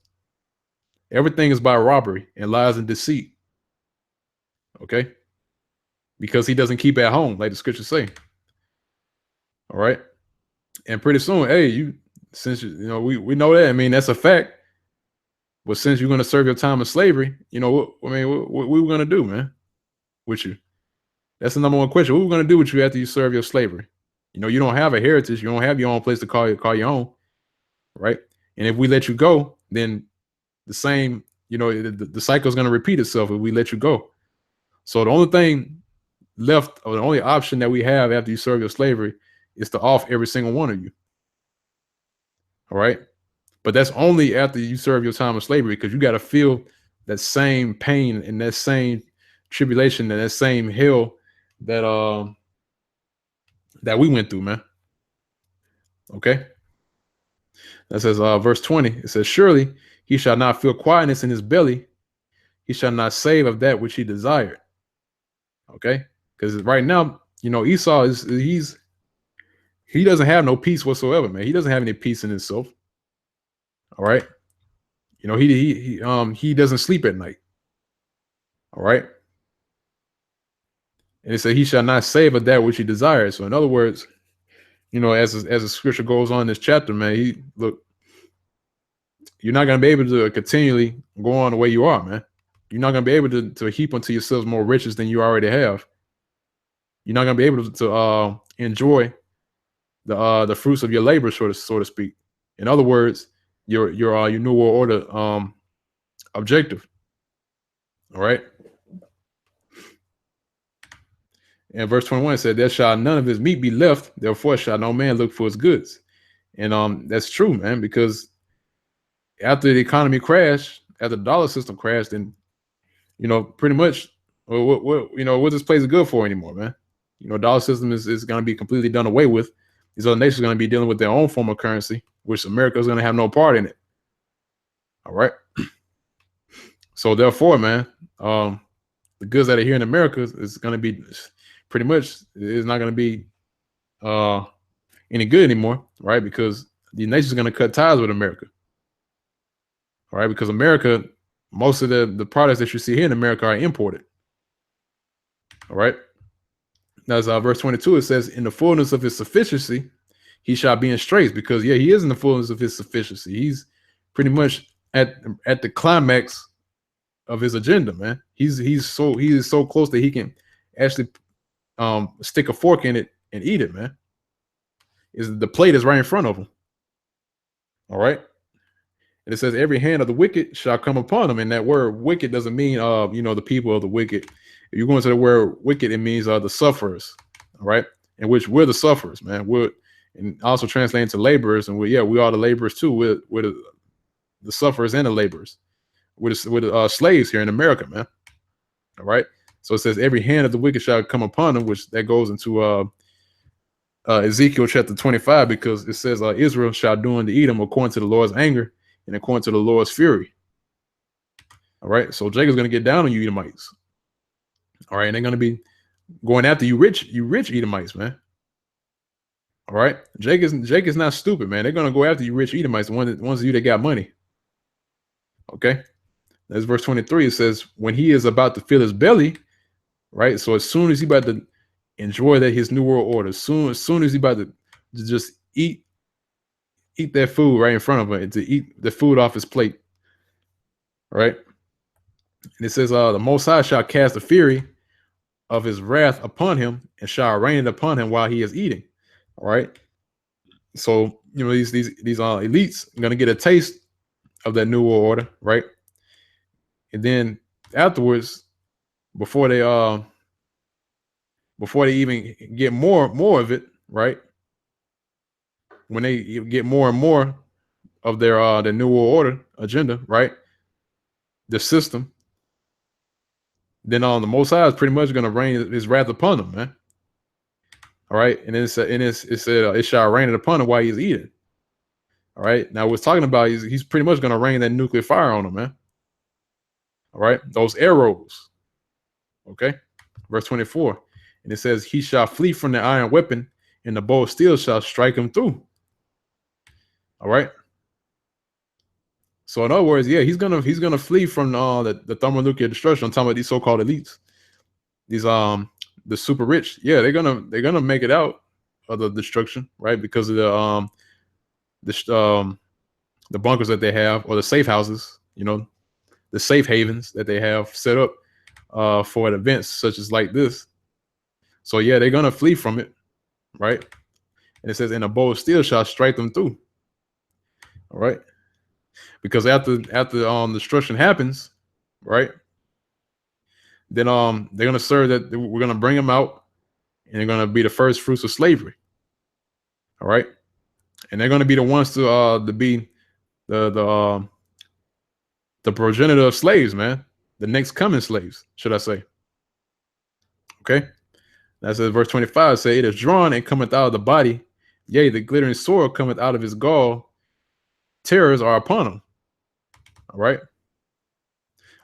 Everything is by robbery and lies and deceit. Okay. Because he doesn't keep at home, like the scriptures say. All right. And pretty soon, hey, we know that. I mean, that's a fact. But since you're going to serve your time of slavery, what we were going to do, man, with you? That's the number one question. What are we going to do with you after you serve your slavery? You don't have a heritage. You don't have your own place to call your own, right? And if we let you go, then the same, the cycle is going to repeat itself if we let you go. So the only thing left, or the only option that we have after you serve your slavery, is to off every single one of you. All right. But that's only after you serve your time of slavery, because you got to feel that same pain and that same tribulation and that same hell that we went through, man. Okay. That says verse 20. It says, surely he shall not feel quietness in his belly. He shall not save of that which he desired. Okay. Because right now, Esau he doesn't have no peace whatsoever, man. He doesn't have any peace in himself. All right. He doesn't sleep at night. All right. And it said he shall not save of that which he desires. So in other words, as the scripture goes on in this chapter, man, you're not going to be able to continually go on the way you are, man. You're not going to be able to heap unto yourselves more riches than you already have. You're not going to be able to enjoy the fruits of your labor, so to speak. In other words, your New World Order objective. All right. And verse 21 said, there shall none of his meat be left, therefore shall no man look for his goods. And that's true, man, because after the economy crashed, after the dollar system crashed, then pretty much what this place is good for anymore, man. Dollar system is going to be completely done away with. These other nations are going to be dealing with their own form of currency, which America is going to have no part in it. All right. So therefore, man, the goods that are here in America is going to be pretty much, it's not going to be any good anymore, right? Because the nations are going to cut ties with America. All right. Because America, most of the products that you see here in America are imported. All right. That's verse 22. It says, in the fullness of his sufficiency, he shall be in straits, because he is in the fullness of his sufficiency. He's pretty much at the climax of his agenda, man. He is so close that he can actually stick a fork in it and eat it, man. Is the plate is right in front of him. All right. And it says every hand of the wicked shall come upon them. And that word wicked doesn't mean the people of the wicked. If you go into the word wicked, it means the sufferers. All right. In which we're the sufferers, man. And also translating to laborers, and we are the laborers too. We're the sufferers and the laborers. We're slaves here in America, man. All right. So it says every hand of the wicked shall come upon them, which that goes into Ezekiel chapter 25, because it says Israel shall do unto Edom according to the Lord's anger and according to the Lord's fury. All right. So Jacob's going to get down on you Edomites. All right. And they're going to be going after you rich Edomites, man. All right. Jake is not stupid, man. They're going to go after you rich Edomites, the ones of you that got money. Okay. That's verse 23. It says, when he is about to fill his belly, right? So as soon as he about to enjoy his new world order, as soon as he about to just eat that food right in front of him, and to eat the food off his plate, right? And it says, the Most High shall cast the fury of his wrath upon him and shall rain it upon him while he is eating. All right. So, these elites are going to get a taste of that new world order, right? And then afterwards, before they even get more of it, right? When they get more and more of their the new world order agenda, right? The system, then the Most High is pretty much going to rain his wrath upon them, man. All right, and then it said it shall rain it upon him while he's eating. All right, now what's talking about he's pretty much going to rain that nuclear fire on him, man. All right, those arrows. Okay, verse 24, and it says he shall flee from the iron weapon, and the bow of steel shall strike him through. All right. So in other words, he's gonna flee from the thermonuclear destruction. I'm talking about these so-called elites, these the super rich. Yeah, they're gonna make it out of the destruction, right? Because of the bunkers that they have, or the safe houses, the safe havens that they have set up for events such as like this. So they're gonna flee from it, right? And it says, "And a bow of steel shall strike them through." All right, because after destruction happens, right? Then they're gonna serve that. We're gonna bring them out, and they're gonna be the first fruits of slavery. All right, and they're gonna be the ones to be the progenitor of slaves, man. The next coming slaves, should I say? Okay, that says verse 25. Say, it is drawn and cometh out of the body, yea, the glittering sword cometh out of his gall. Terrors are upon him. All right.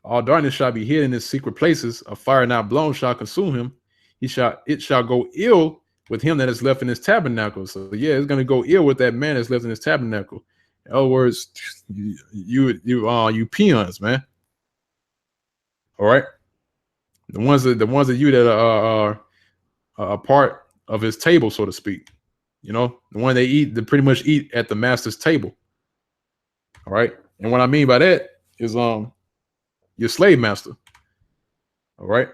All darkness shall be hid in his secret places. A fire not blown shall consume him. It shall go ill with him that is left in his tabernacle. So it's going to go ill with that man that's left in his tabernacle. In other words, you peons, man. All right. The ones of you that are a part of his table, so to speak. The one they pretty much eat at the master's table. All right. And what I mean by that is your slave master. All right.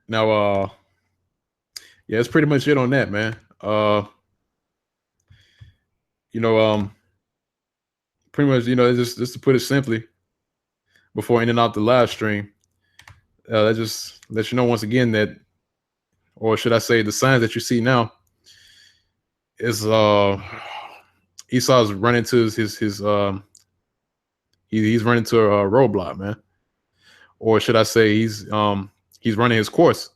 Now it's pretty much it on that, man. Pretty much, just to put it simply, before ending out the live stream, that just let you know once again that, or should I say, the signs that you see now is Esau's running to his he's running to a roadblock, man. Or should I say he's running his course.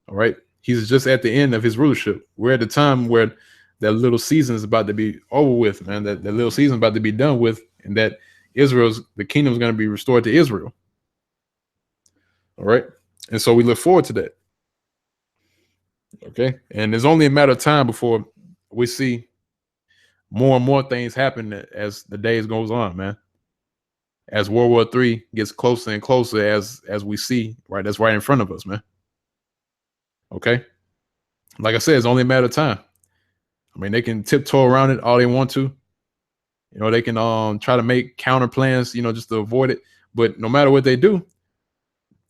All right. He's just at the end of his rulership. We're at the time where that little season is about to be over with, man. That little season is about to be done with, and that the kingdom is going to be restored to Israel. All right. And so we look forward to that. Okay. And there's only a matter of time before we see more and more things happen as the days goes on, man. As World War III gets closer and closer, as we see, right, that's right in front of us, man. Okay. Like I said, it's only a matter of time. I mean, they can tiptoe around it all they want to. They can try to make counter plans, just to avoid it. But no matter what they do,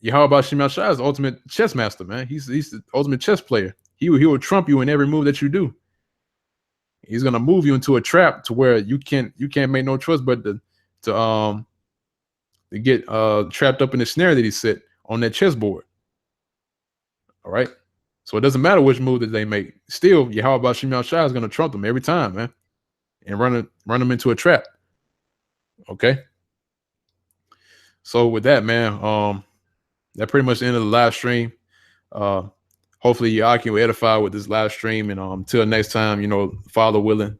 Yahweh Shimei Shai is the ultimate chess master, man. He's the ultimate chess player. He will trump you in every move that you do. He's gonna move you into a trap to where you can't make no choice but to get trapped up in the snare that he set on that chessboard. All right. So it doesn't matter which move that they make. Still, Yahweh Shimei Shai is gonna trump them every time, man, and run them into a trap. Okay. So with that, man, that pretty much ended the live stream. Uh, hopefully y'all can edify with this live stream, and until next time, Father willing,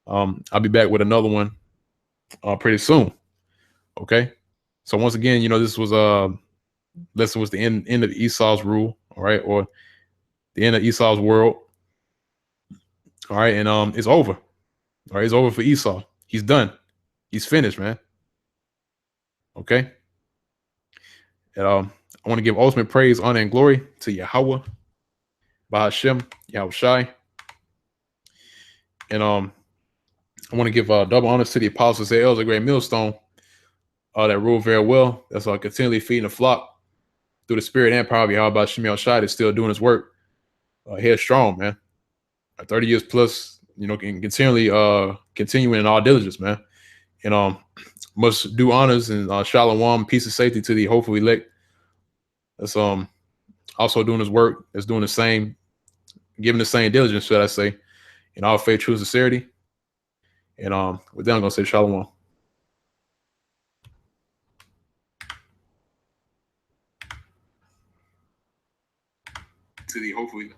I'll be back with another one pretty soon. Okay. So once again, this was lesson was the end of Esau's rule, all right, or the end of Esau's world. All right, and it's over. All right, it's over for Esau. He's done. He's finished, man. Okay. And I want to give ultimate praise, honor, and glory to Yahweh, Bahashem, Yahweh Shai. And I want to give double honors to the apostles, the elders, a great millstone that rule very well. That's continually feeding the flock through the spirit and power of Yahweh Shemel Shai is still doing his work. Headstrong, man. 30 years plus, can continually continuing in all diligence, man. And must do honors and shalom, peace and safety to the hopeful elect. That's also doing his work. That's doing the same, giving the same diligence, should I say, in all faith, true sincerity. And with that, I'm gonna say shalom. To the hopefully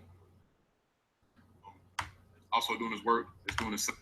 also doing his work. It's doing the same.